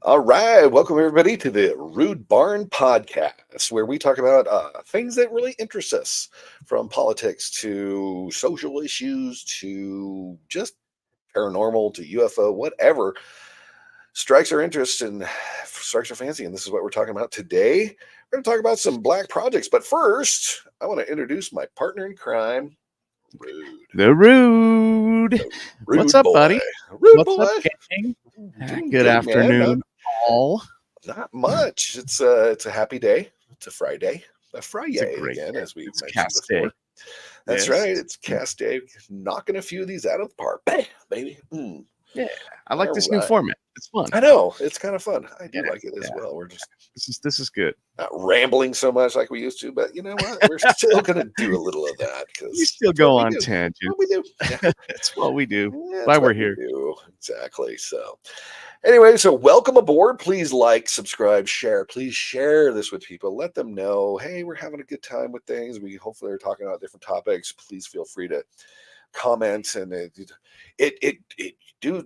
All right, welcome everybody to the Rude Barn Podcast, where we talk about things that really interest us, from politics to social issues to just paranormal to UFO, whatever strikes our interest and strikes our fancy. And this is what we're talking about today. We're going to talk about some black projects, but first, I want to introduce my partner in crime, Rude. The Rude. The Rude What's up, boy. buddy? Rude What's boy. up, gang? Doing Good afternoon, man. all. Not much. It's a happy day. It's a Friday. A Friday great again, day. as we It's mentioned cast before. day. That's Yes. right. It's cast day. Knocking a few of these out of the park. Bam, baby. Yeah, I like this All new right. format. It's fun. I know. It's kind of fun. I do Yeah, like it as well. We're just This is good. not rambling so much like we used to, but you know what? We're still going to do a little of that because We still go on tangents. What we do. Yeah. That's what we do. That's Why we're what we here. do. Exactly. So, anyway, so welcome aboard. Please like, subscribe, share. Please share this with people. Let them know, hey, we're having a good time with things. We hopefully are talking about different topics. Please feel free to comment, and it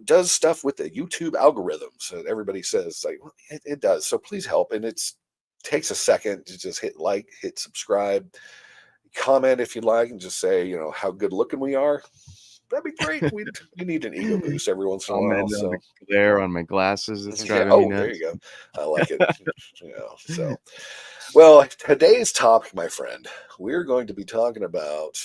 does stuff with the YouTube algorithms. And everybody says like it does. So please help. And takes a second to just hit like, hit subscribe, comment if you like, and just say how good looking we are. That'd be great. We need an ego boost every once in a while. So there on my glasses, it's driving me nuts. There you go. I like it. So, well, today's topic, my friend, we're going to be talking about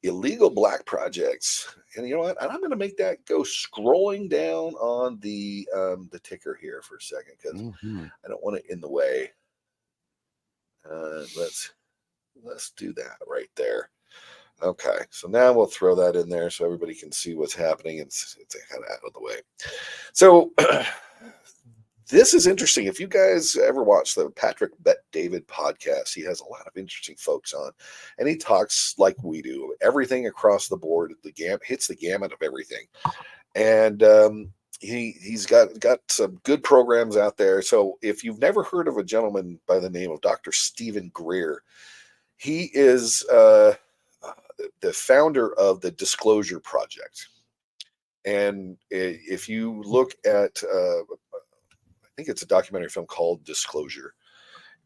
illegal black projects. And you know what? And I'm going to make that go scrolling down on the ticker here for a second because I don't want it in the way. Let's do that right there. Okay, so now we'll throw that in there so everybody can see what's happening and it's kind of out of the way. So this is interesting. If you guys ever watch the Patrick Bet David podcast, he has a lot of interesting folks on, and he talks like we do, everything across the board. Hits the gamut of everything, and he's got some good programs out there. So if you've never heard of a gentleman by the name of Dr. Stephen Greer, he is the founder of the Disclosure Project. And if you look at, I think it's a documentary film called Disclosure,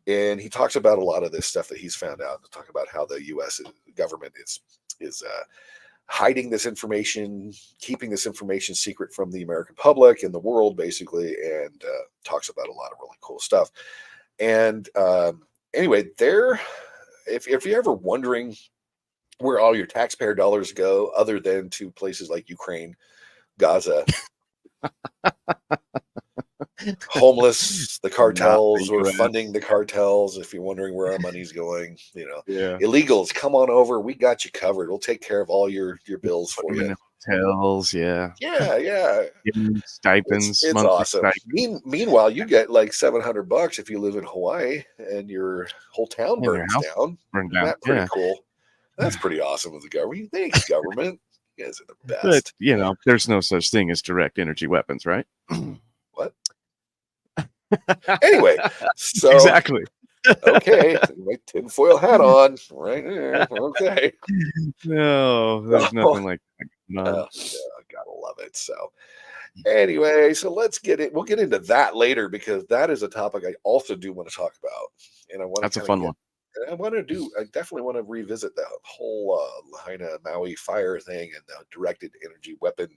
and he talks about a lot of this stuff that he's found out. Talk about how the U.S. government is hiding this information, keeping this information secret from the American public and the world, basically, and talks about a lot of really cool stuff. And anyway, if you're ever wondering where all your taxpayer dollars go, other than to places like Ukraine, Gaza, homeless, the cartels, we're funding the cartels. If you're wondering where our money's going, illegals, come on over. We got you covered. We'll take care of all your bills for you. Hotels, yeah. Stipends. It's awesome. Stipends. Meanwhile, you get like $700 if you live in Hawaii and your whole town burns down. Isn't that pretty cool? That's pretty awesome with the government. Thanks, government. You guys are the best. But, there's no such thing as direct energy weapons, right? What? Anyway, so exactly. Okay, my tinfoil hat on right there. Okay. No, there's nothing like that. No. I gotta love it. So anyway, so let's get it. We'll get into that later because that is a topic I also do want to talk about. And I want that's a fun one. I definitely want to revisit the whole Lahaina Maui fire thing and the directed energy weapon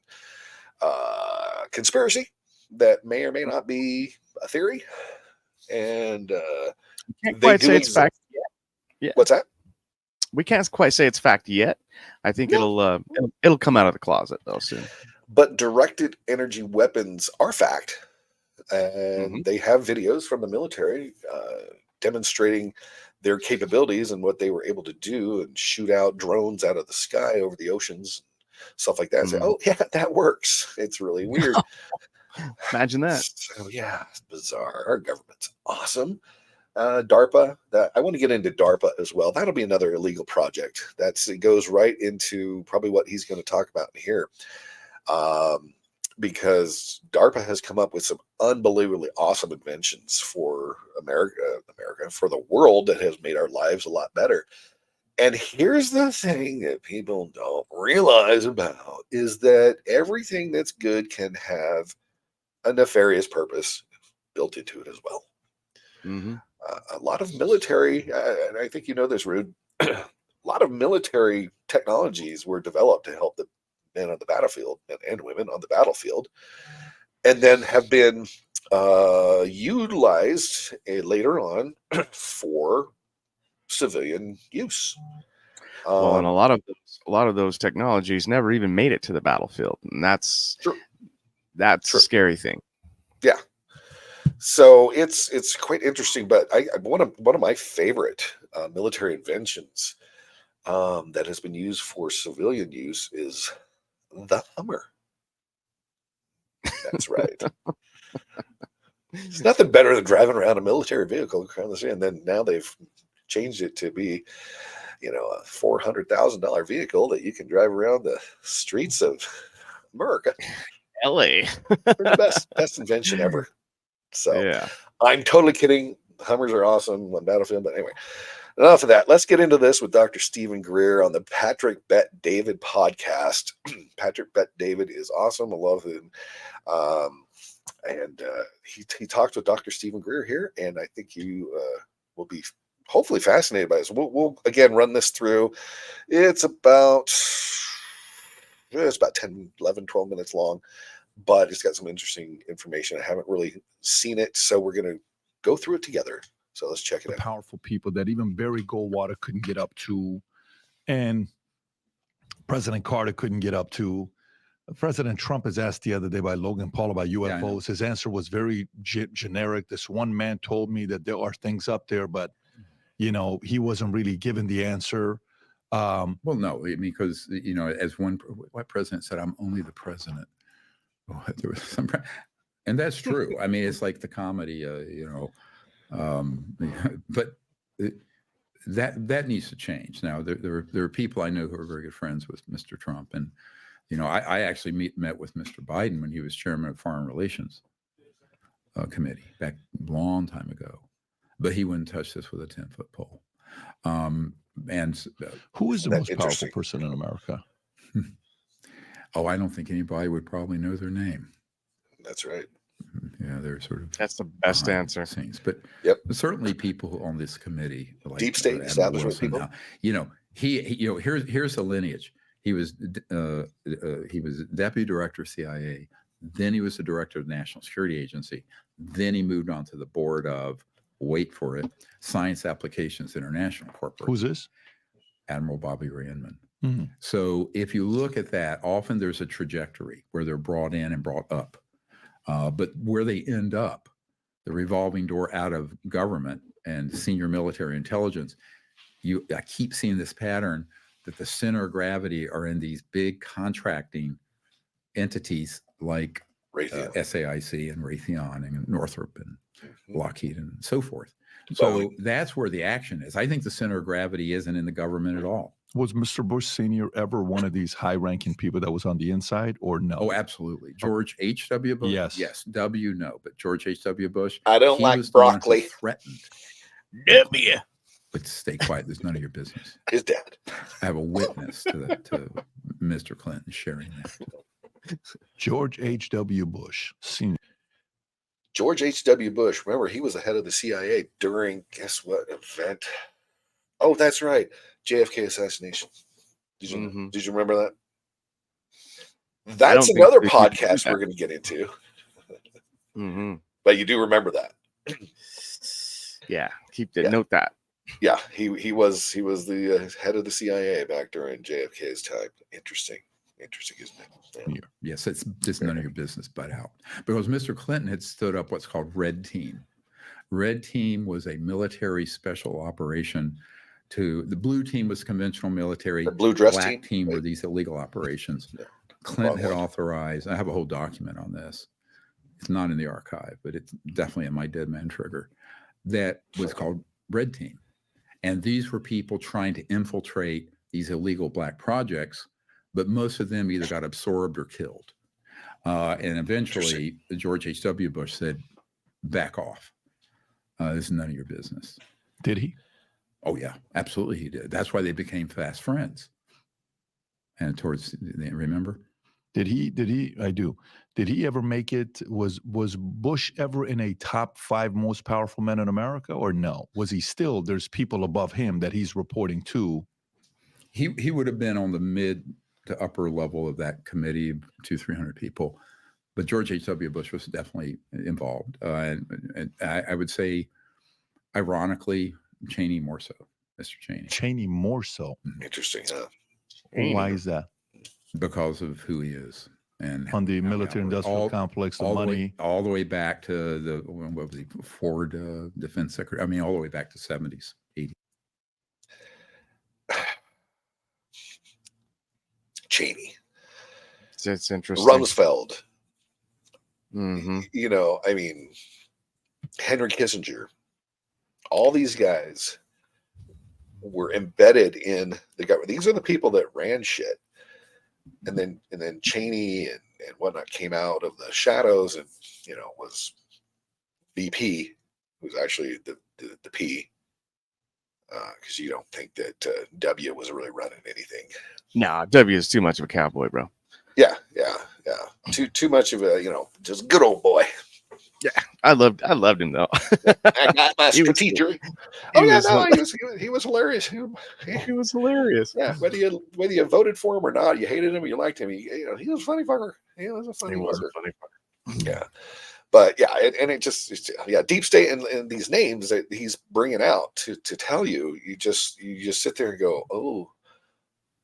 conspiracy that may or may not be a theory. And we can't quite say it's fact yet. Yeah. What's that? We can't quite say it's fact yet. I think it'll come out of the closet though soon. But directed energy weapons are fact, and they have videos from the military demonstrating their capabilities and what they were able to do and shoot out drones out of the sky over the oceans, stuff like that. Say, oh yeah, that works. It's really weird. Imagine that. So yeah, it's bizarre. Our government's awesome. DARPA. I want to get into DARPA as well. That'll be another illegal project. It goes right into probably what he's going to talk about in here. Because DARPA has come up with some unbelievably awesome inventions for America, for the world, that has made our lives a lot better. And here's the thing that people don't realize about is that everything that's good can have a nefarious purpose built into it as well. Mm-hmm. A lot of military, and I think you know this, Rude, a lot of military technologies were developed to help the men on the battlefield, men and women on the battlefield, and then have been utilized later on for civilian use. Well, and a lot of those technologies never even made it to the battlefield, and that's True. a True. scary thing. Yeah. So it's quite interesting. But one of my favorite military inventions that has been used for civilian use is the Hummer. That's right. It's nothing better than driving around a military vehicle around the city, and then now they've changed it to be, a $400,000 vehicle that you can drive around the streets of America. LA. The best invention ever. So Yeah. I'm totally kidding. Hummers are awesome on Battlefield, but anyway, enough of that. Let's get into this with Dr. Stephen Greer on the Patrick Bet David podcast. Patrick Bet David is awesome. I love him. And he talked with Dr. Stephen Greer here, and I think you will be hopefully fascinated by this. We'll again run this through. It's about 10, 11, 12 minutes long, but it's got some interesting information. I haven't really seen it, so we're going to go through it together. So let's check it out. Powerful people that even Barry Goldwater couldn't get up to, and President Carter couldn't get up to. President Trump is asked the other day by Logan Paul about UFOs. His answer was very generic. This one man told me that there are things up there, but, he wasn't really given the answer. Well, no, I mean, because, as one president said, I'm only the president. Oh, there was some, and that's true. I mean, it's like the comedy, but that needs to change. Now, there are people I know who are very good friends with Mr. Trump, and I actually met with Mr. Biden when he was chairman of Foreign Relations Committee back a long time ago, but he wouldn't touch this with a 10-foot pole. And who is the most powerful person in America? Oh, I don't think anybody would probably know their name. That's right. Yeah, they're sort of. That's the best answer. Things, but certainly people on this committee, like deep state establishment people. Now, here's the lineage. He was deputy director of CIA. Then he was the director of the National Security Agency. Then he moved on to the board of, wait for it, Science Applications International Corporation. Who's this? Admiral Bobby Randman. Mm-hmm. So if you look at that, often there's a trajectory where they're brought in and brought up. But where they end up, the revolving door out of government and senior military intelligence, I keep seeing this pattern that the center of gravity are in these big contracting entities like SAIC and Raytheon and Northrop and Lockheed and so forth. So that's where the action is. I think the center of gravity isn't in the government at all. Was Mr. Bush Sr. ever one of these high-ranking people that was on the inside, or no? Oh, absolutely. George H.W. Bush? Yes. W, no. But George H.W. Bush, I don't like broccoli. Threatened. W. But stay quiet. There's none of your business. His dad. I have a witness to Mr. Clinton sharing that. George H.W. Bush Sr. George H.W. Bush. Remember, he was the head of the CIA during, guess what event? Oh, that's right. JFK assassination. Did you remember that? That's another podcast we're going to get into. But you do remember that. Yeah. Note that. Yeah, he was the head of the CIA back during JFK's time. Interesting, isn't it? Yes, it's just none of your business, but out. Because Mr. Clinton had stood up what's called Red Team. Red Team was a military special operation. The blue team was conventional military. The blue dress black team were these illegal operations. Yeah. Clinton had authorized. I have a whole document on this. It's not in the archive, but it's definitely in my dead man trigger. That was called Red Team. And these were people trying to infiltrate these illegal black projects, but most of them either got absorbed or killed. And eventually, George H.W. Bush said, back off. This is none of your business. Did he? Oh, yeah, absolutely he did. That's why they became fast friends. And remember? Did he, I do. Did he ever make it? Was Bush ever in a top 5 most powerful men in America, or no? Was he still? There's people above him that he's reporting to. He would have been on the mid to upper level of that committee, 200-300 people. But George H.W. Bush was definitely involved. And I would say, ironically, Cheney more so, Mr. Cheney. Cheney more so. Interesting, huh? Why is that? Because of who he is. And On the military-industrial complex, the money. all the way back to the, what was he, Ford defense secretary. I mean, all the way back to 70s, 80s. Cheney. It's interesting. Rumsfeld. Mm-hmm. You know, I mean, Henry Kissinger. All these guys were embedded in the government. These are the people that ran shit. And then Cheney and whatnot came out of the shadows and, you know, was VP, who's actually the P, because you don't think that W was really running anything. Nah, W is too much of a cowboy, bro. Yeah. Too much of a, you know, just good old boy. Yeah, I loved him though. I got my He was- teacher. he was- He was hilarious. He was hilarious. Yeah, whether you voted for him or not, you hated him or you liked him, he was a funny fucker. He was a funny He was fucker. a funny fucker. Yeah, but yeah, and it just deep state and these names that he's bringing out to tell you, you just sit there and go, oh,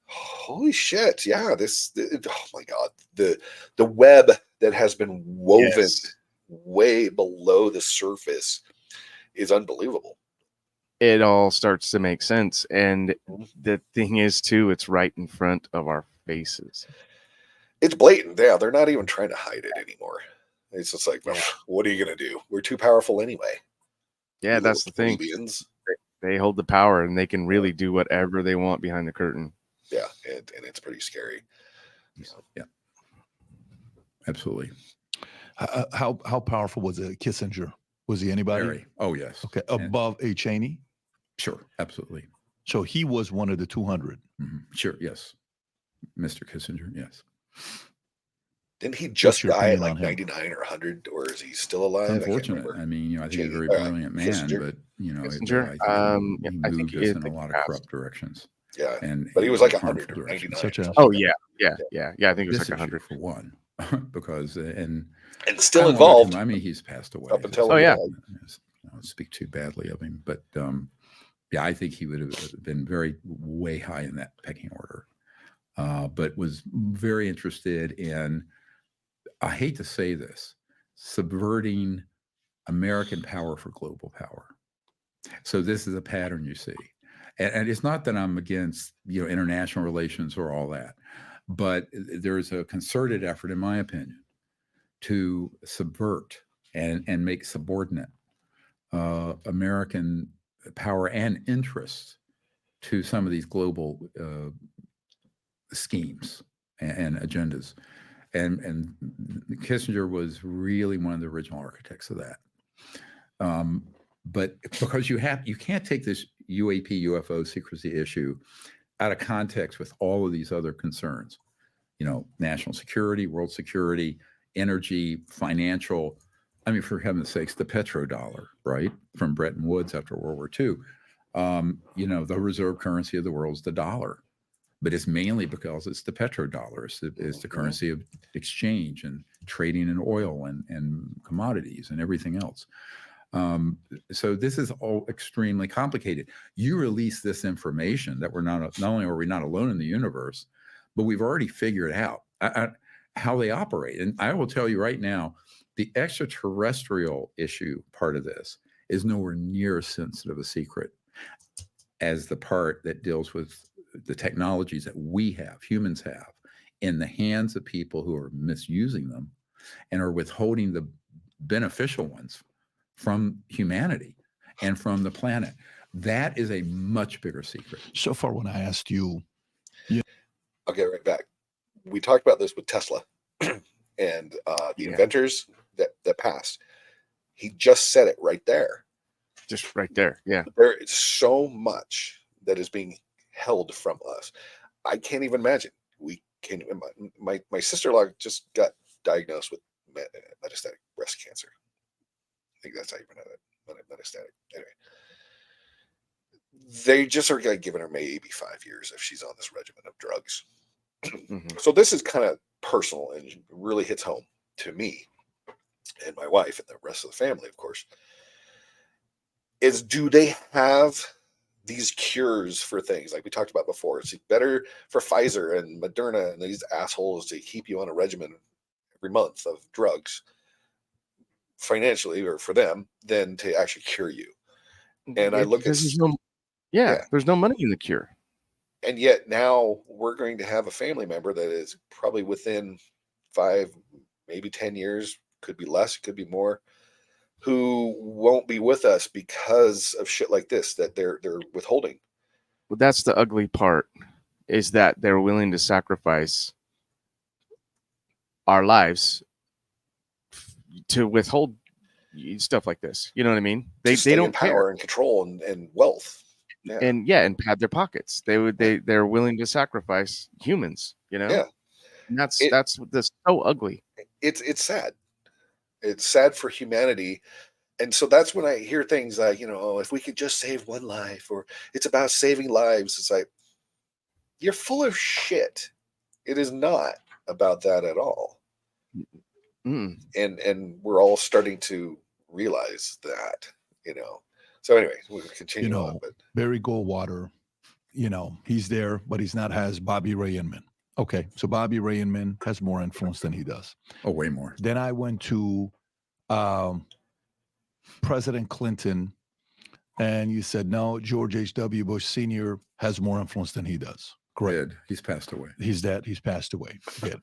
holy shit, yeah, oh my god, the web that has been woven Yes. way below the surface is unbelievable. It all starts to make sense, and the thing is too, it's right in front of our faces. It's blatant. Yeah, they're not even trying to hide it anymore. It's just like, well, what are you gonna do? We're too powerful anyway. Yeah, You that's the little thing. plebeians. They hold the power, and they can really do whatever they want behind the curtain. Yeah, and it's pretty scary. Yeah, absolutely. How powerful was Kissinger? Was he anybody? Very. Oh, yes. Okay, And- above a Cheney. Sure, absolutely. So he was one of the 200. Sure, yes. Mr. Kissinger, yes. Didn't he just your die at opinion like on him? 99 or 100, or is he still alive? It's I can't unfortunate. remember. I mean, I think he's a very Cheney, brilliant man, Kissinger? but Kissinger? he I think moved he us is in a the lot of past. corrupt directions. Yeah, And but he was like harmful 100 or directions. 99. Such a- Oh yeah. I think it was This like issue 100. for one, because and I still don't wanna involved I mean, he's passed away. up until Oh, yeah. I don't speak too badly of him, but yeah, I think he would have been way high in that pecking order, but was very interested in, I hate to say this, subverting American power for global power. So this is a pattern you see. And it's not that I'm against, international relations or all that, but there's a concerted effort, in my opinion, to subvert and make subordinate American power and interest to some of these global schemes and agendas. And Kissinger was really one of the original architects of that. But because you can't take this UAP, UFO secrecy issue out of context with all of these other concerns, national security, world security, energy, financial. I mean, for heaven's sakes, the petrodollar, right? From Bretton Woods after World War II. The reserve currency of the world is the dollar, but it's mainly because it's the petrodollar. It's the currency of exchange and trading in oil and commodities and everything else. So this is all extremely complicated. You release this information that we're not only are we not alone in the universe, but we've already figured out how they operate. And I will tell you right now, the extraterrestrial issue part of this is nowhere near as sensitive a secret as the part that deals with the technologies that we have, humans have, in the hands of people who are misusing them and are withholding the beneficial ones from humanity and from the planet. That is a much bigger secret. So far, when I asked you, I'll get right back. We talked about this with Tesla and the inventors that passed. He just said it right there. Just right there. Yeah. There is so much that is being held from us. I can't even imagine. We can. My sister-in-law just got diagnosed with metastatic breast cancer. I think that's how you pronounce it, metastatic. Anyway, they just are giving her maybe 5 years if she's on this regimen of drugs. So this is kind of personal and really hits home to me and my wife and the rest of the family, of course, is do they have these cures for things like we talked about before? It's better for Pfizer and Moderna and these assholes to keep you on a regimen every month of drugs financially or for them than to actually cure you. And I look at there's no money in the cure. And yet now we're going to have a family member that is probably within 5, maybe 10 years, could be less, could be more, who won't be with us because of shit like this that they're withholding. Well, that's the ugly part, is that they're willing to sacrifice our lives to withhold stuff like this. You know what I mean? They don't power care. and control and wealth. Yeah. And pad their pockets. They're willing to sacrifice humans, you know? Yeah. And that's so ugly. It's sad. It's sad for humanity. And so that's when I hear things like, if we could just save one life, or it's about saving lives. It's like, you're full of shit. It is not about that at all. And we're all starting to realize that, So anyway, we'll continue on. But Barry Goldwater, he's there, but he's not as Bobby Ray Inman. Okay, so Bobby Ray Inman has more influence than he does. Oh, way more. Then I went to President Clinton, and you said, no, George H.W. Bush Sr. has more influence than he does. Great. Dead. He's passed away. He's dead. He's passed away. Good.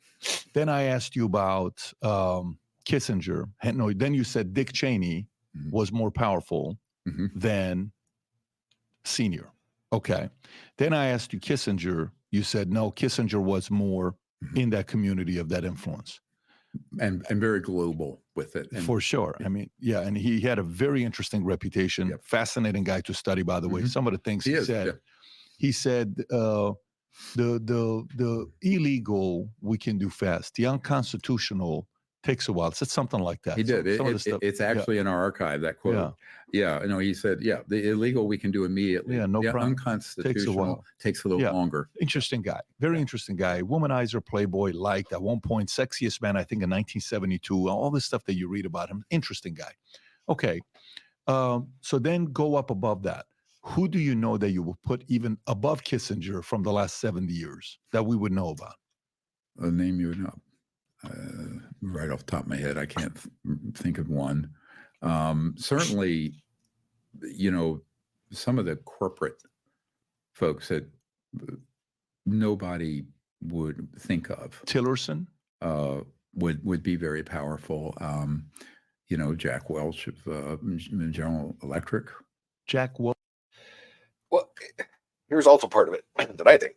Then I asked you about Kissinger. No, then you said Dick Cheney was more powerful than Senior. Okay. Then I asked you Kissinger. You said, no, Kissinger was more in that community of that influence. And very global with it. For sure. I mean, yeah. And he had a very interesting reputation. Yep. Fascinating guy to study, by the way. Some of the things he said. Yeah. He said, the illegal we can do fast. The unconstitutional takes a while. Said something like that. He did. It's actually in our archive, that quote. Yeah. He said, the illegal we can do immediately. Yeah, no problem. Unconstitutional takes a little longer. Interesting guy. Very interesting guy. Womanizer, playboy, liked at one point, sexiest man, I think, in 1972. All this stuff that you read about him. Interesting guy. Okay. So then go up above that. Who do you know that you will put even above Kissinger from the last 70 years that we would know about? A name you would know. Right off the top of my head, I can't think of one. Certainly, some of the corporate folks that nobody would think of. Tillerson would be very powerful. Jack Welch of General Electric. Jack Welch. Well, here's also part of it that I think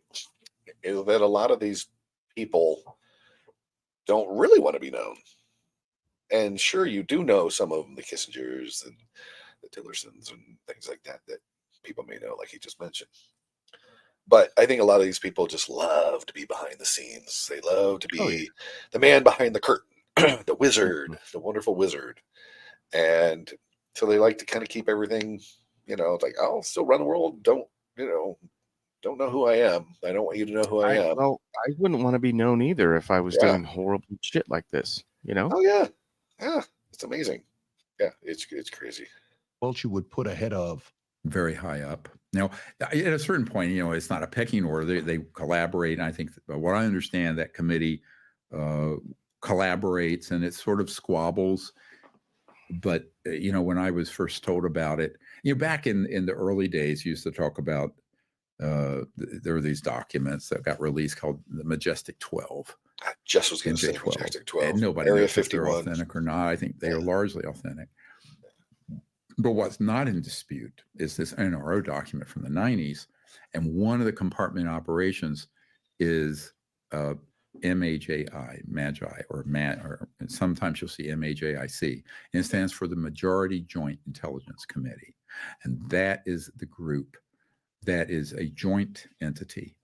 is that a lot of these people don't really want to be known. And sure, you do know some of them, the Kissingers and the Tillersons and things like that people may know, like he just mentioned. But I think a lot of these people just love to be behind the scenes. They love to be the man behind the curtain, the wizard, the wonderful wizard. And so they like to kind of keep everything, it's like, I'll still run the world. Don't know who I am. I don't want you to know who I am. Well, I wouldn't want to be known either if I was doing horrible shit like this, Oh, yeah. Yeah. It's amazing. Yeah. It's crazy. Welch you would put ahead of. Very high up. Now, at a certain point, it's not a pecking order. They collaborate. And I think what I understand, that committee collaborates and it sort of squabbles. But, when I was first told about it, back in the early days, used to talk about there were these documents that got released called the Majestic 12. I just was going to say Majestic 12. And nobody Area knows if they're 51. authentic or not. I think they are largely authentic. But what's not in dispute is this NRO document from the 90s. And one of the compartment operations is MAJI, MAGI, or sometimes you'll see MAJIC. And it stands for the Majority Joint Intelligence Committee. And that is the group that is a joint entity.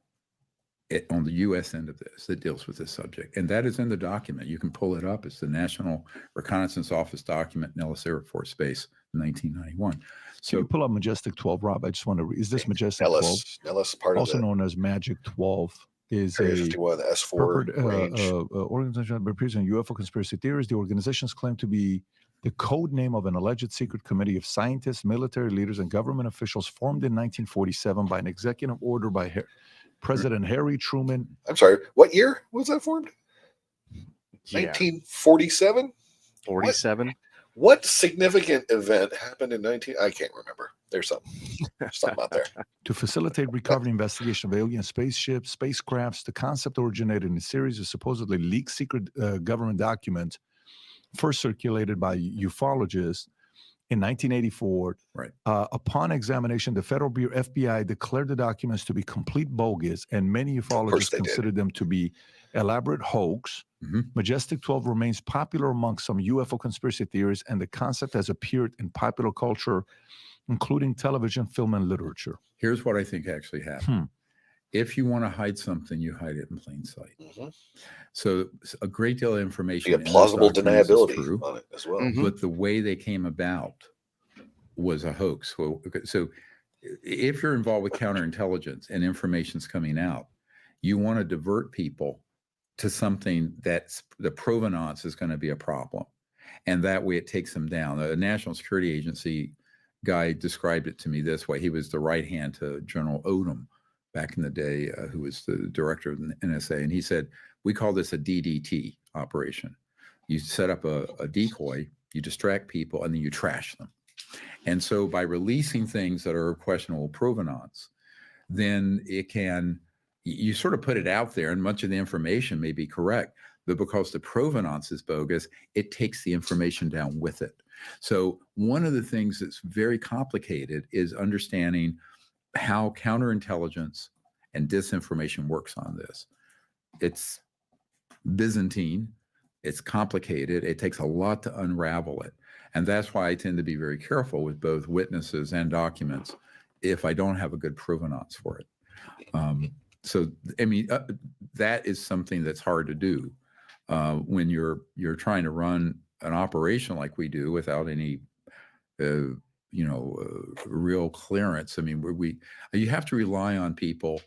on the U.S. end of this that deals with this subject. And that is in the document. You can pull it up. It's the National Reconnaissance Office document, Nellis Air Force Base, 1991. Can So you pull up Majestic 12, Rob? I just want to is this Majestic 12? Nellis, part Also of the known as Magic 12, is Area a 51, the S4 purport, range. organization that represents UFO conspiracy theories. The organizations claim to be the code name of an alleged secret committee of scientists, military leaders, and government officials formed in 1947 by an executive order by President Harry Truman. I'm sorry, what year was that formed? Yeah. 1947? 47. What significant event happened in I can't remember. There's something out there. To facilitate recovery investigation of alien spaceships, spacecrafts. The concept originated in a series of supposedly leaked secret government documents, first circulated by ufologists in 1984. Right. Upon examination, the Federal Bureau FBI declared the documents to be complete bogus, and many ufologists considered them to be elaborate hoax. Mm-hmm. Majestic 12 remains popular among some UFO conspiracy theories, and the concept has appeared in popular culture, including television, film, and literature. Here's what I think actually happened. If you want to hide something, you hide it in plain sight. Mm-hmm. So a great deal of information. You get plausible deniability true, on it as well. Mhm. but the way they came about was a hoax. So if you're involved with counterintelligence and information's coming out, you want to divert people to something that's the provenance is going to be a problem. And that way it takes them down. The National Security Agency guy described it to me this way. He was the right hand to General Odom back in the day, who was the director of the NSA. And he said, we call this a DDT operation. You set up a decoy, you distract people, and then you trash them. And so by releasing things that are of questionable provenance, then you sort of put it out there, and much of the information may be correct, but because the provenance is bogus, it takes the information down with it. So one of the things that's very complicated is understanding how counterintelligence and disinformation works on this. It's Byzantine, it's complicated, it takes a lot to unravel it. And that's why I tend to be very careful with both witnesses and documents if I don't have a good provenance for it. So, I mean, that is something that's hard to do when you're trying to run an operation like we do without any, real clearance. I mean, you have to rely on people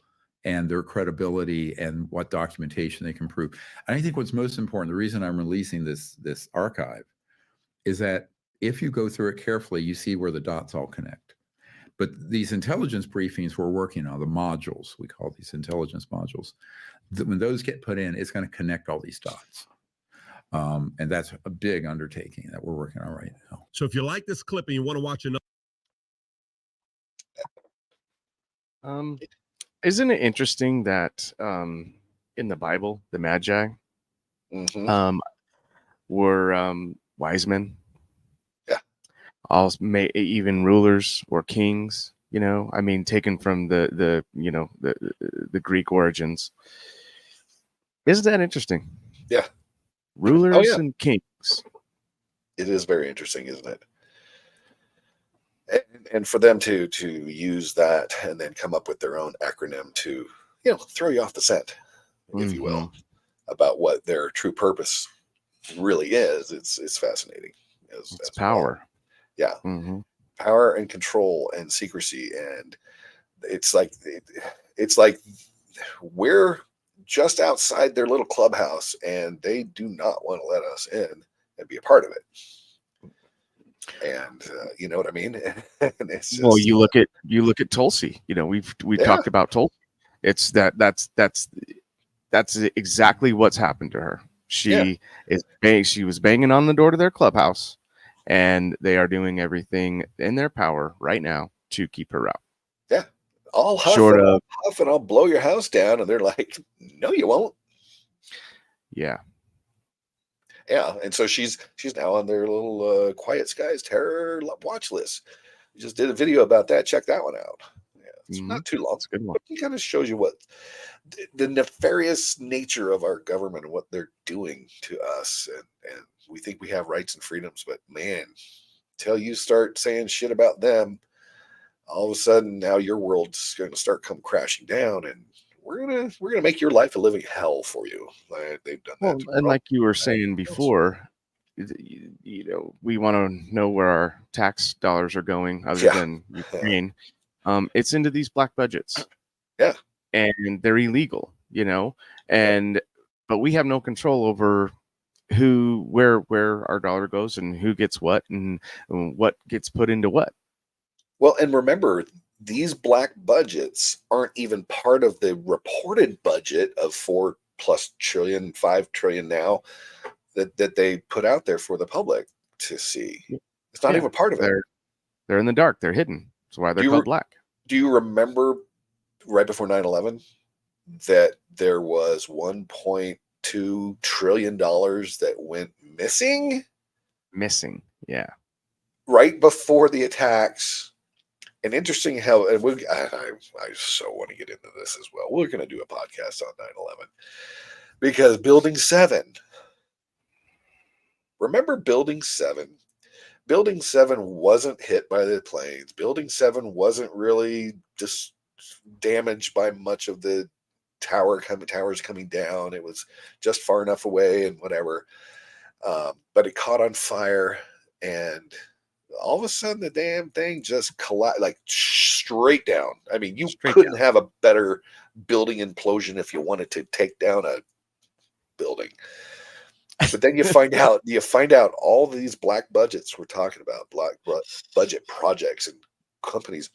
and their credibility and what documentation they can prove. And I think what's most important, the reason I'm releasing this archive, is that if you go through it carefully, you see where the dots all connect. But these intelligence briefings we're working on, the modules, we call these intelligence modules, when those get put in, it's going to connect all these dots. And that's a big undertaking that we're working on right now. So if you like this clip and you want to watch another. Isn't it interesting that in the Bible, the Magi were wise men? Even rulers or kings, I mean, taken from the Greek origins. Isn't that interesting? Yeah. Rulers and kings. It is very interesting, isn't it? And for them to use that and then come up with their own acronym to, throw you off the scent, if you will, about what their true purpose really is. It's fascinating. It's power. Well. Yeah. Mm-hmm. Power and control and secrecy. And it's like we're just outside their little clubhouse and they do not want to let us in and be a part of it. And you know what I mean? And it's just, well, you look at Tulsi, we've talked about Tulsi. It's that's exactly what's happened to her. She was banging on the door to their clubhouse. And they are doing everything in their power right now to keep her out. Yeah. All huff and I'll blow your house down. And they're like, no, you won't. Yeah. Yeah. And so she's now on their little Quiet Skies terror watch list. We just did a video about that. Check that one out. Yeah, it's not too long. It's a good one. It kind of shows you what the nefarious nature of our government and what they're doing to us. And we think we have rights and freedoms, but man, till you start saying shit about them, all of a sudden now your world's going to start come crashing down, and we're gonna make your life a living hell for you. They've done that. Well, and like you were saying before, we want to know where our tax dollars are going, other Yeah. than Ukraine. It's into these black budgets. Yeah. And they're illegal, but we have no control over where our dollar goes and who gets what and what gets put into what. Well, and remember, these black budgets aren't even part of the reported budget of 4+ trillion, 5 trillion now that they put out there for the public to see. It's not even part of it. They're in the dark. They're hidden. That's why they're called black. Do you remember right before 9/11 that there was $1.2 trillion that went missing? Missing, yeah. Right before the attacks. And interesting how, and I so want to get into this as well. We're going to do a podcast on 9/11 because Building 7. Remember Building 7? Building 7 wasn't hit by the planes. Building 7 wasn't really just damaged by much of the towers coming down. It was just far enough away and whatever. But it caught on fire, and all of a sudden the damn thing just collapsed, like straight down. I mean, you couldn't have a better building implosion if you wanted to take down a building. But then you find out all these black budgets we're talking about, black budget projects and companies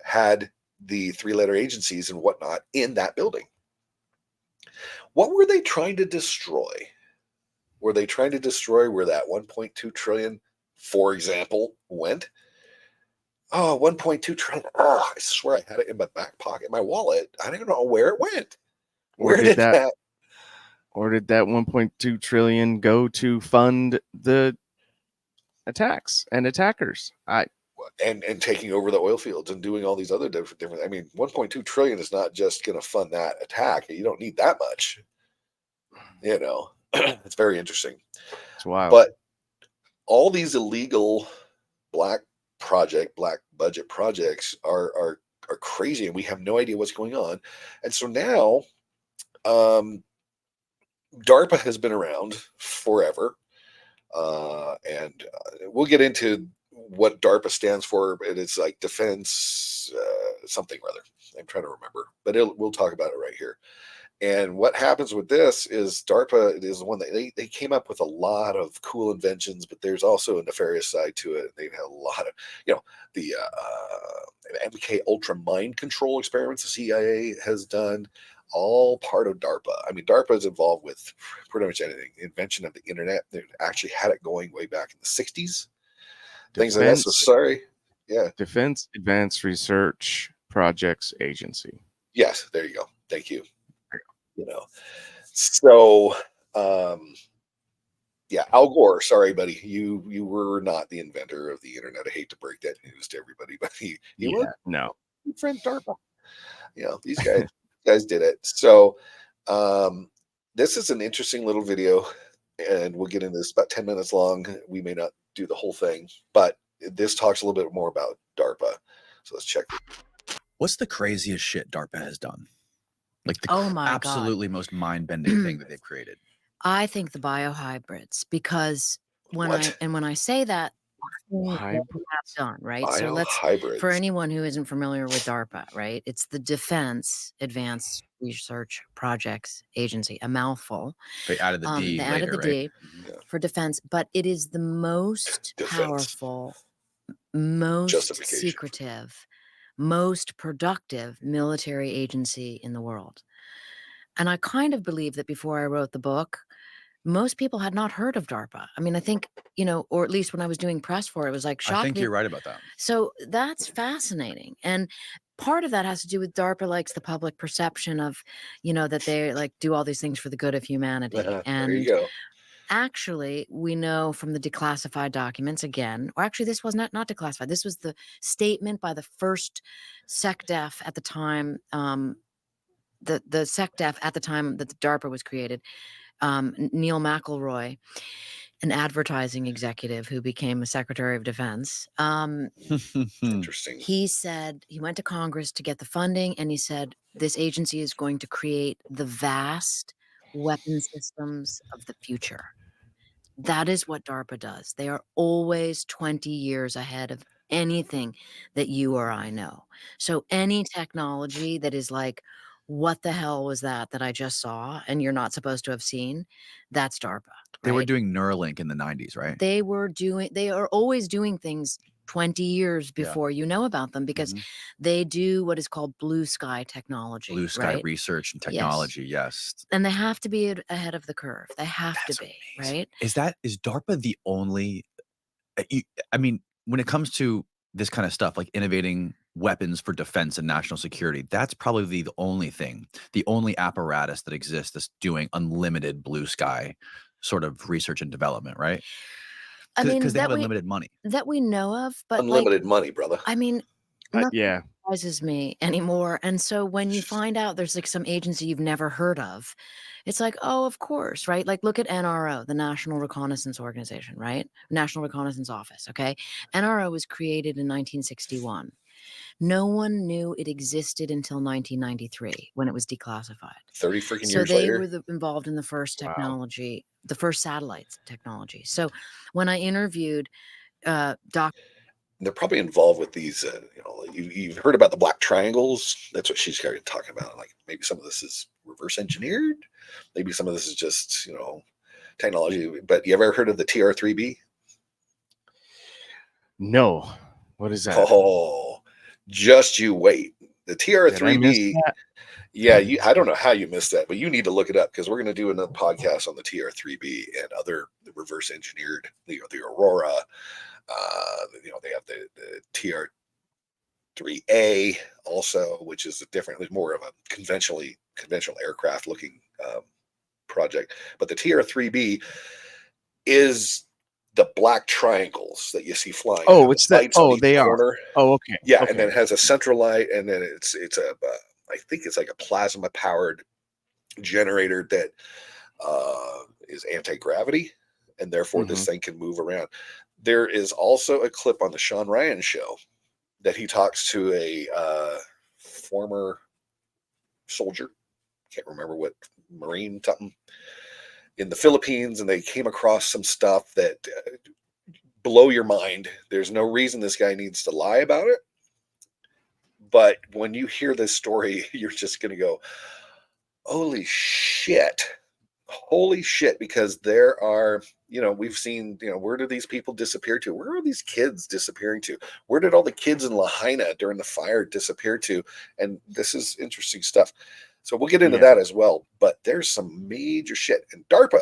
had the 3-letter agencies and whatnot in that building. What were they trying to destroy? Were they trying to destroy where that 1.2 trillion, for example, went? Oh, 1.2 trillion. Oh, I swear I had it in my back pocket, my wallet. I don't know where it went. Where did that? Or did that 1.2 trillion go to fund the attacks and attackers? And taking over the oil fields and doing all these other different. I mean, 1.2 trillion is not just going to fund that attack. You don't need that much. It's very interesting. It's wild. But all these illegal black budget projects are crazy, and we have no idea what's going on. And so now, DARPA has been around forever, and we'll get into what DARPA stands for. It's like defense something or other. I'm trying to remember, but we'll talk about it right here. And what happens with this is DARPA is the one that they came up with a lot of cool inventions, but there's also a nefarious side to it. They've had a lot of, the MK Ultra mind control experiments the CIA has done, all part of DARPA. I mean, DARPA is involved with pretty much anything. Invention of the internet. They actually had it going way back in the 60s. Things like that. So sorry. Yeah. Defense Advanced Research Projects Agency. Yes, there you go. Thank you. So Al Gore, sorry buddy, you were not the inventor of the internet. I hate to break that news to everybody, but he was friend DARPA. These guys did it. So this is an interesting little video, and we'll get into this. About 10 minutes long. We may not do the whole thing, but this talks a little bit more about DARPA. So let's check. What's the craziest shit DARPA has done? Like the absolutely most mind-bending thing that they've created? I think the biohybrids, because when I say that, have done, right? So let's, for anyone who isn't familiar with DARPA, right? It's the Defense Advanced Research Projects Agency, a mouthful. They added the D they later, added the right? D for defense, but it is the most powerful, most secretive, most productive military agency in the world. And I kind of believe that before I wrote the book, most people had not heard of DARPA. I mean, I think, or at least when I was doing press for it, it was like shocking. I think you're right about that. So that's fascinating. And part of that has to do with DARPA likes the public perception of, that they like do all these things for the good of humanity. And there you go. Actually, we know from the declassified documents again, or actually this was not declassified. This was the statement by the first SecDef at the time, the SecDef at the time that the DARPA was created, Neil McElroy. an advertising executive who became a Secretary of Defense. Interesting. He said he went to Congress to get the funding, and he said this agency is going to create the vast weapon systems of the future. That is what DARPA does. They are always 20 years ahead of anything that you or I know. So any technology that is like, what the hell was that I just saw and you're not supposed to have seen? That's DARPA. They were right? doing Neuralink in the 90s, right? They are always doing things 20 years Yeah. before you know about them, because Mhm. they do what is called blue sky technology. Blue sky right? research and Yes. technology. Yes. And they have to be ahead of the curve. They have That's to be, amazing. right? Is DARPA the only, I mean, when it comes to this kind of stuff, like innovating weapons for defense and national security, that's probably the only thing, the only apparatus that exists that's doing unlimited blue sky sort of research and development, right? I mean, Because they have that unlimited money. we know of, but Unlimited money, brother. I mean, nothing Yeah. surprises me anymore. And so when you find out there's like some agency you've never heard of, it's like, oh, of course, right? Like look at NRO, the National Reconnaissance Organization, right? National Reconnaissance Office, okay? NRO was created in 1961. No one knew it existed until 1993 when it was declassified. 30 freaking So years they later. were involved in the first Wow. technology, the first satellite technology. So when I interviewed Dr. They're probably involved with these, you've heard about the black triangles. That's what she's talking about. Like maybe some of this is reverse engineered. Maybe some of this is just, technology. But you ever heard of the TR3B? No. What is that? Oh, just you wait. The Did I miss TR3B. that? Yeah, I don't know how you missed that, but you need to look it up, because we're going to do another podcast on the TR3B and other reverse engineered, the Aurora. They have the TR3A also, which is more of a conventional aircraft looking project. But the TR3B is the black triangles that you see flying. Oh, it's that. Lights on Oh, each they are. corner. Oh, okay. Yeah, Okay. and then it has a central light, and then it's I think it's like a plasma powered generator that is anti-gravity, and therefore this thing can move around. There is also a clip on the Sean Ryan show that he talks to a former soldier, can't remember what, Marine something, in the Philippines, and they came across some stuff that blow your mind. There's no reason this guy needs to lie about it, but when you hear this story, you're just going to go, holy shit, because there are, we've seen, where do these people disappear to? Where are these kids disappearing to? Where did all the kids in Lahaina during the fire disappear to? And this is interesting stuff. So we'll get into that as well, but there's some major shit, and DARPA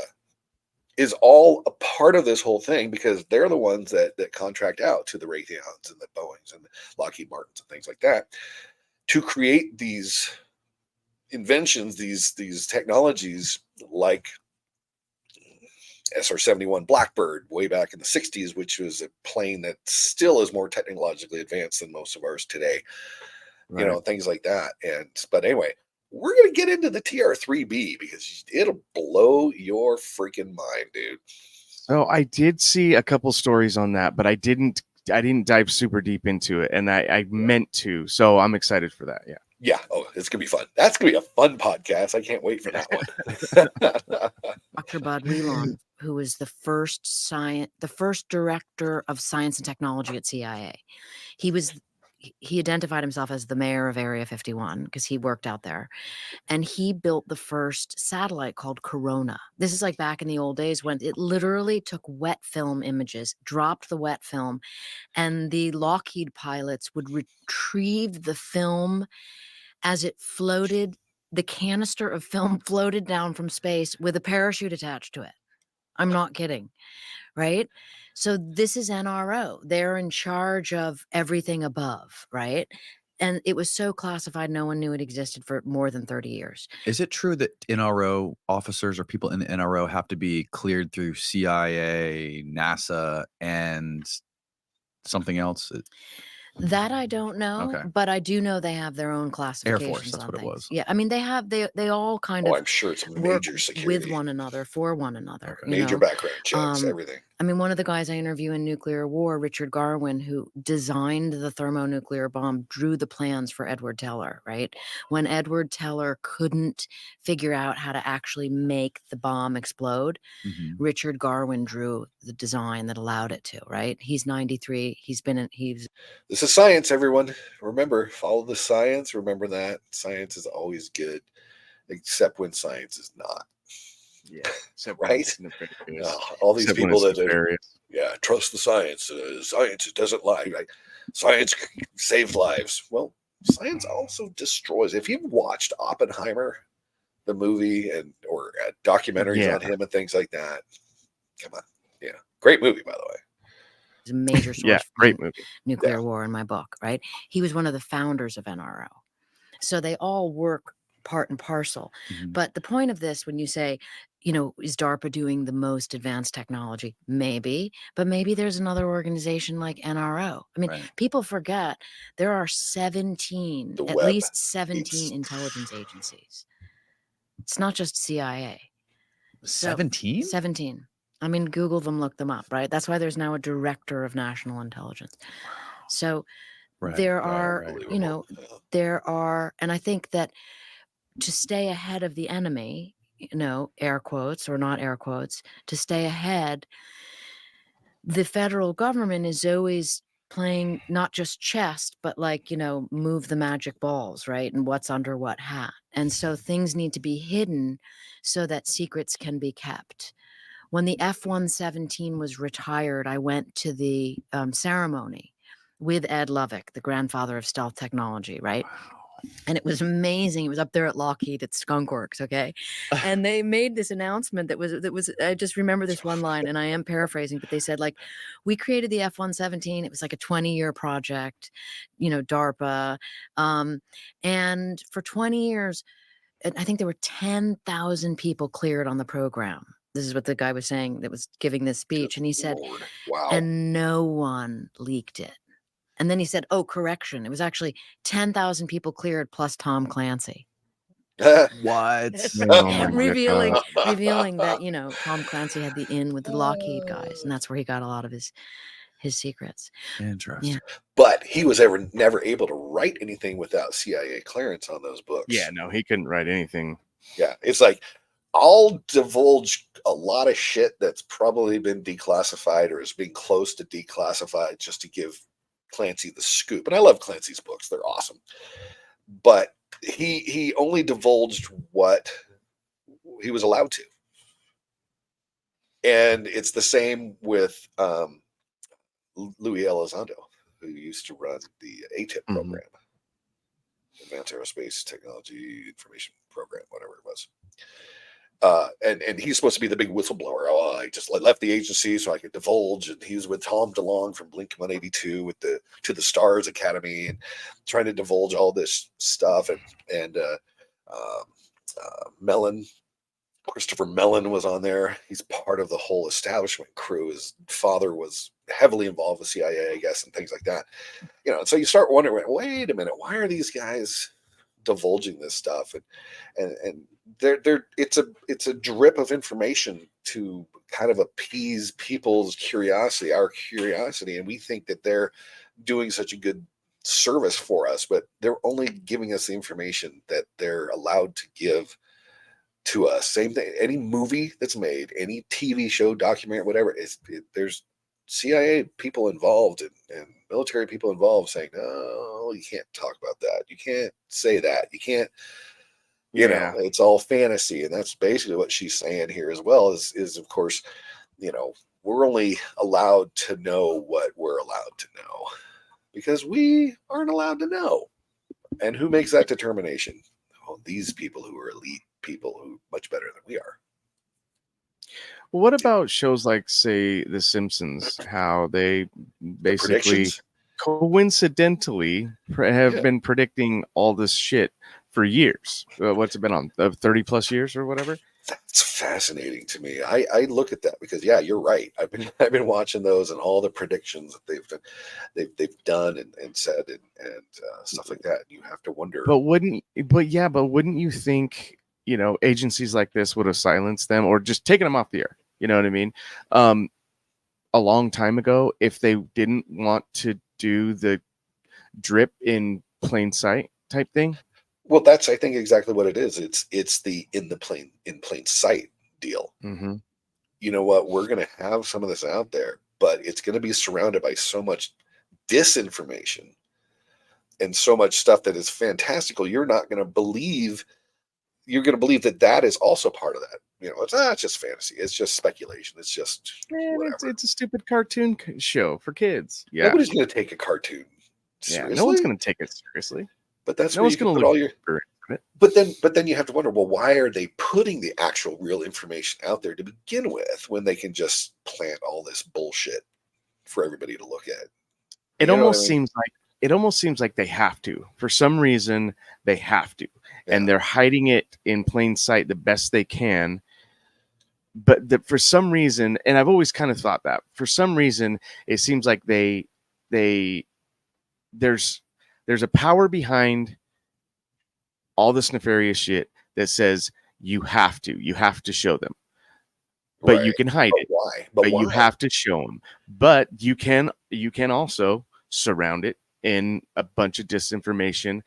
is all a part of this whole thing, because they're the ones that contract out to the Raytheons and the Boeings and the Lockheed Martins and things like that to create these inventions, these technologies, like SR-71 Blackbird way back in the 60s, which was a plane that still is more technologically advanced than most of ours today. Right. Things like that. But anyway, we're going to get into the TR-3B, because it'll blow your freaking mind, dude. So I did see a couple stories on that, but I didn't dive super deep into it, and I meant to. So I'm excited for that. Yeah. Yeah. Oh, it's going to be fun. That's going to be a fun podcast. I can't wait for that one. Dr. Bud Wheelon, who was the first director of science and technology at CIA. He identified himself as the mayor of Area 51 because he worked out there. And he built the first satellite called Corona. This is like back in the old days when it literally took wet film images, dropped the wet film, and the Lockheed pilots would retrieve the film as it floated. The canister of film floated down from space with a parachute attached to it. I'm not kidding. Right? So this is NRO. They're in charge of everything above, right? And it was so classified, no one knew it existed for more than 30 years. Is it true that NRO officers or people in the NRO have to be cleared through CIA, NASA, and something else? That I don't know, Okay. but I do know they have their own Air classifications Force, that's on what it things. was. Yeah, I mean they all kind Oh, of I'm sure it's work major with security, one another for one another. Okay. You major know, background checks, Um, everything. I mean, one of the guys I interview in Nuclear War, Richard Garwin, who designed the thermonuclear bomb, drew the plans for Edward Teller, right? When Edward Teller couldn't figure out how to actually make the bomb explode, Mhm. Richard Garwin drew the design that allowed it to, right? He's 93. He's This is science, everyone. Remember, follow the science. Remember that. Science is always good, except when science is not. Yeah, except Right? when it's nefarious. All these Except when people it's that nefarious. yeah, trust the science. Science doesn't lie. Right? Science saves lives. Well, science also destroys. If you've watched Oppenheimer, the movie, or documentaries Yeah. on him and things like that, come on, yeah, great movie by the way. a major source Yeah, for great movie. nuclear war in my book, right? He was one of the founders of NRO. So they all work part and parcel. Mhm. But the point of this, when you say, is DARPA doing the most advanced technology? Maybe, but maybe there's another organization like NRO. I mean, Right. people forget there are 17, The at web least 17 eats- intelligence agencies. It's not just CIA. So, 17? 17. I mean, Google them, look them up, right? That's why there's now a director of national intelligence. So Right, there right, are, right. Unbelievable. there are, and I think that to stay ahead of the enemy, air quotes or not air quotes, to stay ahead, the federal government is always playing not just chess, but move the magic balls, right? And what's under what hat. And so things need to be hidden so that secrets can be kept. When the F-117 was retired, I went to the ceremony with Ed Lovick, the grandfather of stealth technology, right? And it was amazing. It was up there at Lockheed at Skunk Works, okay? And they made this announcement that was I just remember this one line, and I am paraphrasing, but they said, we created the F-117. It was like a 20-year project, DARPA. And for 20 years, I think there were 10,000 people cleared on the program. This is what the guy was saying that was giving this speech. And he said, Lord. Wow. and no one leaked it. And then he said, oh, correction. It was actually 10,000 people cleared plus Tom Clancy. What? Oh my revealing God. revealing that, Tom Clancy had the in with the Lockheed guys. And that's where he got a lot of his secrets. Interesting. Yeah. But he was never able to write anything without CIA clearance on those books. Yeah, no, he couldn't write anything. Yeah, it's like I'll divulge a lot of shit that's probably been declassified or is being close to declassified just to give Clancy the scoop. And I love Clancy's books; they're awesome. But he only divulged what he was allowed to, and it's the same with Louis Elizondo, who used to run the ATIP Mhm. program, Advanced Aerospace Technology Information Program, whatever it was. And he's supposed to be the big whistleblower. Oh, I just left the agency so I could divulge. And he was with Tom DeLonge from Blink 182 with To the Stars Academy and trying to divulge all this stuff. And Mellon, Christopher Mellon was on there. He's part of the whole establishment crew. His father was heavily involved with CIA, I guess, and things like that. And so you start wondering, wait a minute, why are these guys divulging this stuff? And it's a drip of information to kind of appease people's curiosity, our curiosity, and we think that they're doing such a good service for us, but they're only giving us the information that they're allowed to give to us. Same thing, any movie that's made, any TV show, documentary, whatever, there's CIA people involved and military people involved saying, no, you can't talk about that. You can't say that. You can't, it's all fantasy. And that's basically what she's saying here as well is of course, we're only allowed to know what we're allowed to know because we aren't allowed to know. And who makes that determination? Well, these people who are elite people who are much better than we are. Well, what about shows like, say, The Simpsons? How they basically Predictions? coincidentally have Yeah. been predicting all this shit for years. What's it been on? 30 plus years or whatever? That's fascinating to me. I look at that because you're right. I've been watching those and all the predictions that they've done and said and stuff like that. You have to wonder. But wouldn't you think, agencies like this would have silenced them or just taken them off the air? You know what I mean? A long time ago, if they didn't want to do the drip in plain sight type thing. Well, that's, I think, exactly what it is. It's the in plain sight deal. Mm-hmm. You know what? We're going to have some of this out there, but it's going to be surrounded by so much disinformation and so much stuff that is fantastical. You're not going to believe. You're going to believe that is also part of that. It's just fantasy. It's just speculation. It's just whatever. It's a stupid cartoon show for kids. Yeah, nobody's going to take a cartoon seriously. Yeah, no one's going to take it seriously. But that's no where one's you can going to put all look your. It. But then you have to wonder, well, why are they putting the actual real information out there to begin with when they can just plant all this bullshit for everybody to look at? It almost seems like they have to. For some reason, they have to. Yeah. And they're hiding it in plain sight the best they can. But for some reason, and I've always kind of thought that, for some reason, it seems like there's a power behind all this nefarious shit that says you have to show them, but right. You can hide it. Why? But you have to show them. But you can also surround it in a bunch of disinformation.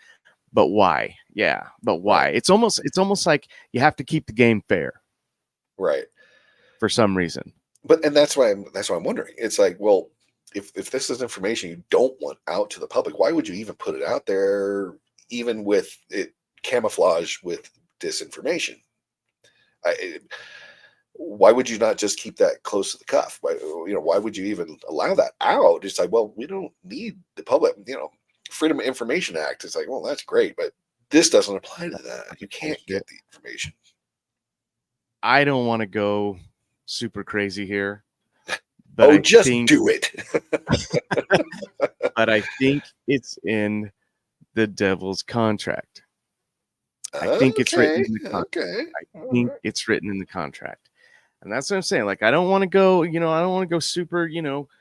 But why? Yeah. But why? Right. It's almost like you have to keep the game fair, right? For some reason. And that's why I'm wondering. It's like, well, if this is information you don't want out to the public, why would you even put it out there, even with it camouflage with disinformation? Why would you not just keep that close to the cuff? Why would you even allow that out? It's like, well, we don't need the public, Freedom of Information Act. It's like, well, that's great, but this doesn't apply to that. You can't get the information. I don't want to go super crazy here, but just do it. But I think it's in the devil's contract. I think it's written in the contract. I think it's written in the contract. And that's what I'm saying. Like, I don't want to go, I don't want to go super,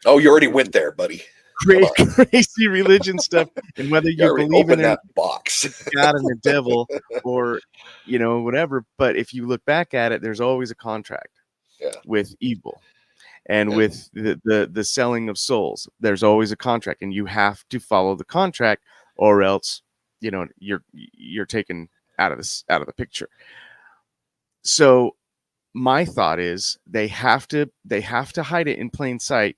Oh, you already went there, buddy. Crazy religion stuff. And whether you believe in that box, God and the devil or, whatever. But if you look back at it, there's always a contract with evil and with the selling of souls. There's always a contract and you have to follow the contract or else, you're taken out of the picture. So my thought is they have to hide it in plain sight,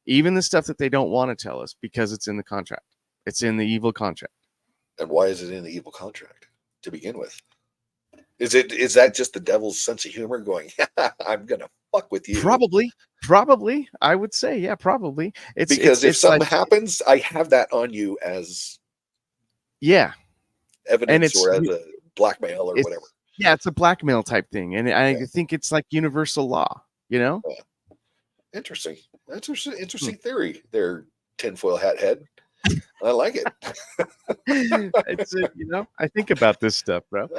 even the stuff that they don't want to tell us, because it's in the contract. It's in the evil contract. And why is it in the evil contract to begin with? Is that just the devil's sense of humor going, I'm gonna fuck with you? Probably. I would say, yeah, probably. It's because if something happens, I have that on you as evidence or as a blackmail or whatever. Yeah, it's a blackmail type thing. And I think it's like universal law, Yeah. Interesting. That's an interesting theory there, tinfoil hat head. I like it. It's I think about this stuff, bro.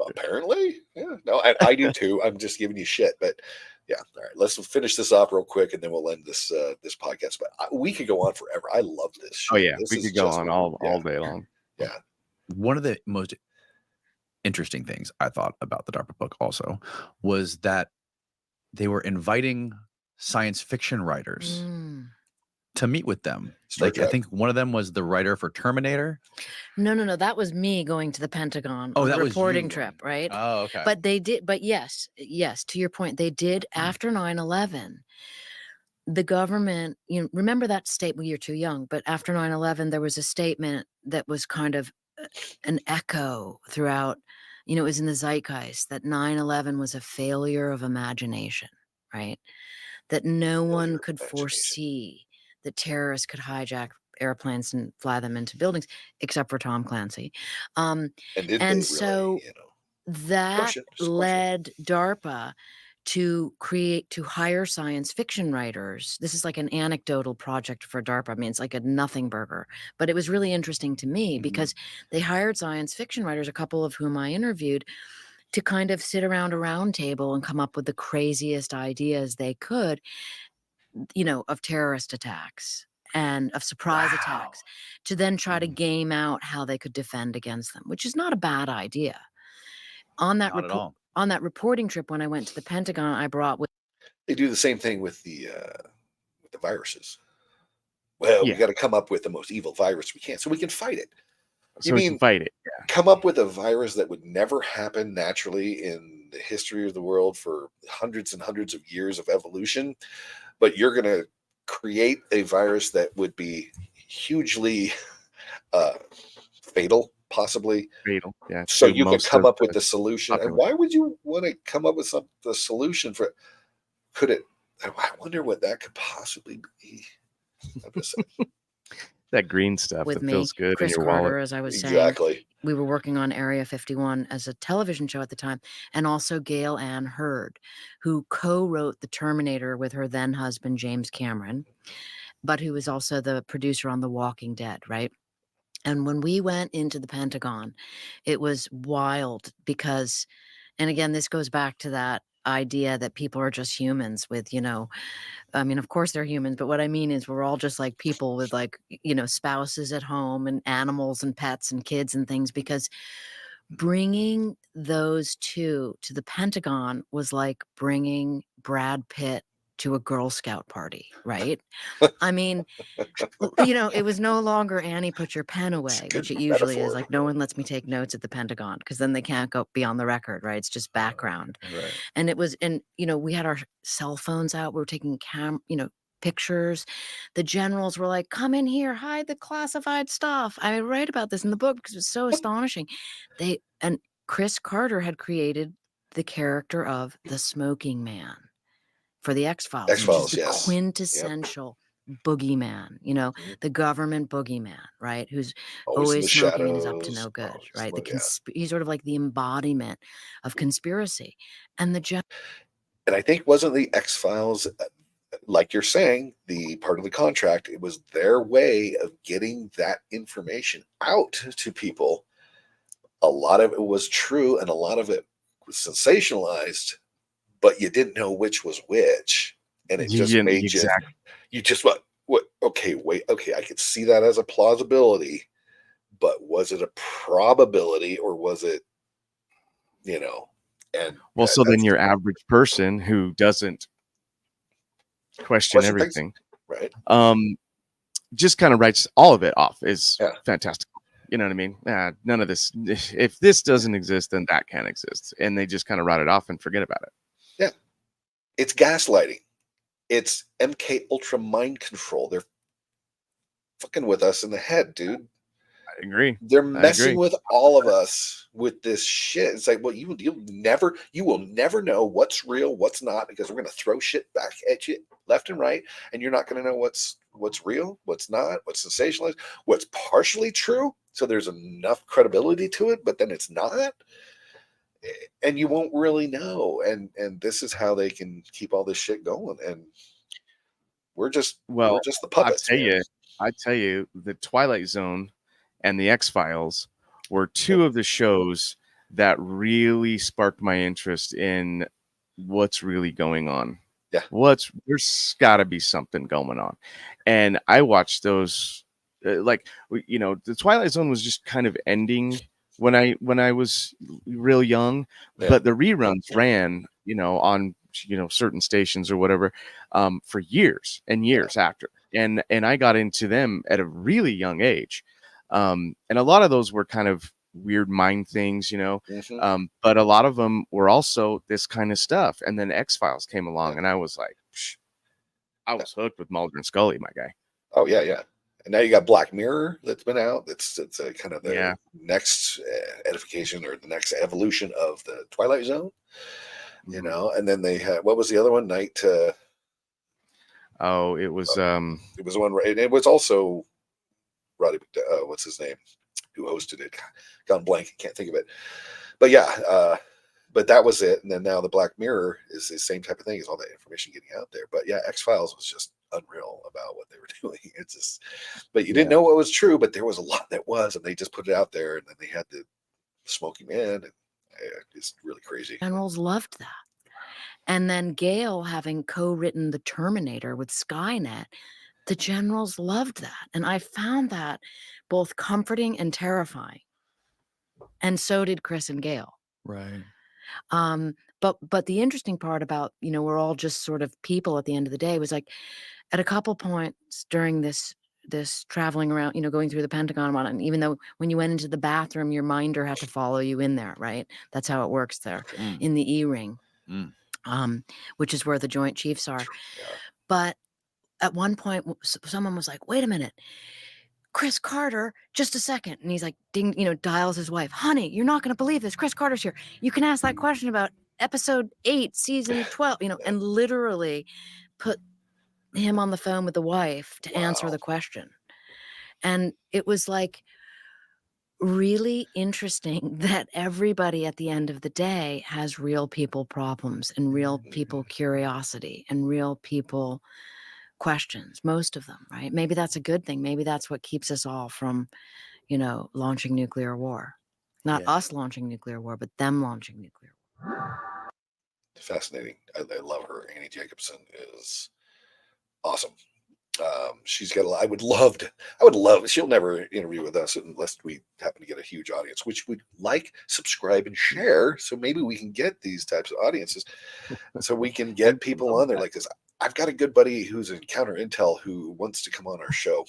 Apparently. Yeah. No, I do too. I'm just giving you shit. But yeah. All right. Let's finish this off real quick and then we'll end this podcast. But we could go on forever. I love this shit. Oh yeah. We could go on all day long. Yeah. One of the most interesting things I thought about the DARPA book also was that they were inviting science fiction writers to meet with them. I think one of them was the writer for Terminator. No. That was me going to the Pentagon on that was reporting trip, right? Oh, okay. But they did. But yes, to your point, they did after 9/11. The government, remember that statement? You're too young, but after 9/11, there was a statement that was kind of an echo throughout. It was in the zeitgeist that 9/11 was a failure of imagination, right? That no one could foresee that terrorists could hijack airplanes and fly them into buildings, except for Tom Clancy. And so that led DARPA to hire science fiction writers. This is like an anecdotal project for DARPA. I mean, it's like a nothing burger, but it was really interesting to me because they hired science fiction writers, a couple of whom I interviewed, to kind of sit around a round table and come up with the craziest ideas they could, of terrorist attacks and of surprise attacks, to then try to game out how they could defend against them, which is not a bad idea. On that reporting trip, when I went to the Pentagon, I brought with. They do the same thing with the viruses. Well, we got to come up with the most evil virus we can, so we can fight it. So we can fight it. Yeah. Come up with a virus that would never happen naturally in the history of the world for hundreds and hundreds of years of evolution, but you're going to create a virus that would be hugely fatal, possibly. Fatal, yeah. So you can come up with the solution. And why would you want to come up with the solution for it? I wonder what that could possibly be. That green stuff with that me, feels good Chris in your Carter, wallet. as I was saying. Exactly. We were working on Area 51 as a television show at the time, and also Gail Ann Hurd, who co-wrote The Terminator with her then husband, James Cameron, but who was also the producer on The Walking Dead, right? And when we went into the Pentagon, it was wild because, and again, this goes back to that idea that people are just humans with, I mean, of course they're humans, but what I mean is we're all just like people with like, spouses at home and animals and pets and kids and things, because bringing those two to the Pentagon was like bringing Brad Pitt to a Girl Scout party, right? I mean, it was no longer Annie, put your pen away, which it usually is. Like, no one lets me take notes at the Pentagon because then they can't go be on the record, right? It's just background. Right. And it was, and we had our cell phones out. We were taking pictures. The generals were like, "Come in here, hide the classified stuff." I write about this in the book because it was so astonishing. And Chris Carter had created the character of the Smoking Man for the X-Files, which is the quintessential boogeyman, the government boogeyman, right? Who's always smoking and is up to no good, right? He's sort of like the embodiment of conspiracy. And and I think wasn't the X-Files, like you're saying, the part of the contract, it was their way of getting that information out to people. A lot of it was true and a lot of it was sensationalized, but you didn't know which was which. And it just made you just what, okay, wait, okay, I could see that as a plausibility, but was it a probability or was it, and so then your average person who doesn't question everything, right? Just kind of writes all of it off is fantastic. You know what I mean? None of this. If this doesn't exist, then that can't exist. And they just kind of write it off and forget about it. Yeah. It's gaslighting. It's MK Ultra mind control. They're fucking with us in the head, dude. I agree. They're messing with all of us with this shit. It's like, well, you will never know what's real, what's not, because we're going to throw shit back at you left and right, and you're not going to know what's real, what's not, what's sensationalized, what's partially true. So there's enough credibility to it, but then it's not, and you won't really know. And this is how they can keep all this shit going. And we're just the puppets. I tell you, the Twilight Zone and the X-Files were two of the shows that really sparked my interest in what's really going on. Yeah. There's got to be something going on. And I watched those, the Twilight Zone was just kind of ending when I was real young, but the reruns ran, on, certain stations or whatever, for years and years after. And I got into them at a really young age. And a lot of those were kind of weird mind things, but a lot of them were also this kind of stuff. And then X-Files came along and I was like, I was hooked with Mulder and Scully, my guy. Oh yeah. Yeah. And now you got Black Mirror that's been out. It's a kind of the next edification or the next evolution of the Twilight Zone, and then they had, what was the other one? Night. It was one, right? It was also Roddy, what's his name, who hosted it? Gone blank, can't think of it. But yeah, but that was it. And then now the Black Mirror is the same type of thing. Is all that information getting out there? But yeah, X-Files was just unreal about what they were doing. It's just, but you didn't know what was true, but there was a lot that was, and they just put it out there, and then they had the Smoky Man, and It's really crazy. Generals loved that. And then Gale having co-written The Terminator with Skynet, the generals loved that. And I found that both comforting and terrifying. And so did Chris and Gale. Right. But the interesting part about, we're all just sort of people at the end of the day was like at a couple points during this traveling around, going through the Pentagon, and even though when you went into the bathroom, your minder had to follow you in there, right? That's how it works there in the E-ring, which is where the Joint Chiefs are. Yeah. But at one point, someone was like, wait a minute, Chris Carter, just a second. And he's like, ding, dials his wife. Honey, you're not going to believe this. Chris Carter's here. You can ask that question about episode 8, season 12, and literally put him on the phone with the wife to answer the question. And it was like really interesting that everybody at the end of the day has real people problems and real people curiosity and real people questions, most of them, right? Maybe that's a good thing. Maybe that's what keeps us all from, launching nuclear war. Not us launching nuclear war, but them launching nuclear war. Fascinating. I love her. Annie Jacobson is awesome. She's got I would love, she'll never interview with us unless we happen to get a huge audience, which we'd like, subscribe, and share. So maybe we can get these types of audiences so we can get people on there like this. I've got a good buddy who's in counter intel who wants to come on our show,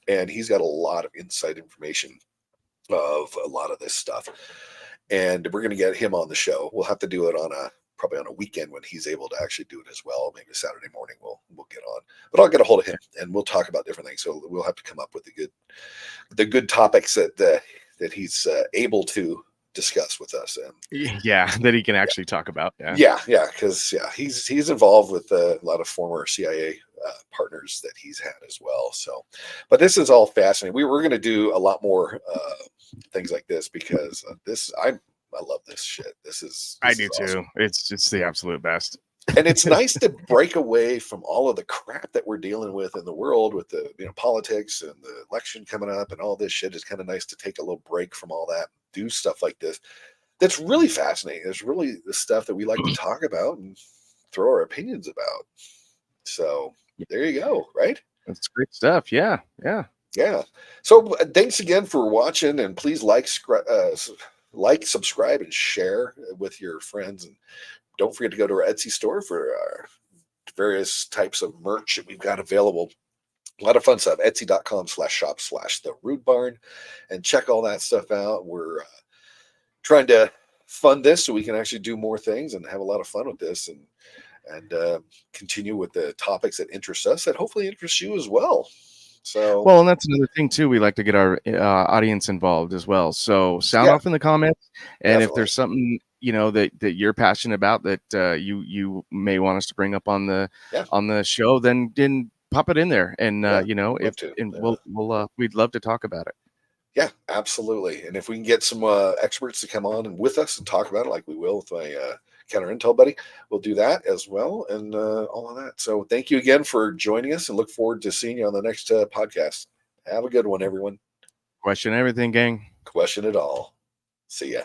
and he's got a lot of inside information of a lot of this stuff. And we're going to get him on the show. We'll have to do it probably on a weekend when he's able to actually do it as well. Maybe Saturday morning we'll get on. But I'll get a hold of him and we'll talk about different things. So we'll have to come up with the good topics that he's able to discuss with us. That he can actually talk about. Because he's involved with a lot of former CIA partners that he's had as well. So, but this is all fascinating. We're going to do a lot more things like this because I love this shit. I do awesome. too. It's the absolute best. And it's nice to break away from all of the crap that we're dealing with in the world with the politics and the election coming up and all this shit. It's kind of nice to take a little break from all that, do stuff like this. That's really fascinating. It's really the stuff that we like to talk about and throw our opinions about. So there you go. Right. That's great stuff. Yeah. So thanks again for watching, and please like, subscribe, and share with your friends. And don't forget to go to our Etsy store for our various types of merch that we've got available. A lot of fun stuff. Etsy.com/shop/the Rude and check all that stuff out. We're trying to fund this so we can actually do more things and have a lot of fun with this and continue with the topics that interest us that hopefully interest you as well. So and that's another thing too. We like to get our audience involved as well. So sound off in the comments, and definitely. If there's something that you're passionate about that you may want us to bring up on the show, then pop it in there, and we'd love to talk about it. Yeah, absolutely. And if we can get some experts to come on and with us and talk about it, like we will with my counter intel buddy, we'll do that as well, and all of that. So thank you again for joining us, and look forward to seeing you on the next podcast. Have a good one, everyone. Question everything, gang. Question it all. See ya.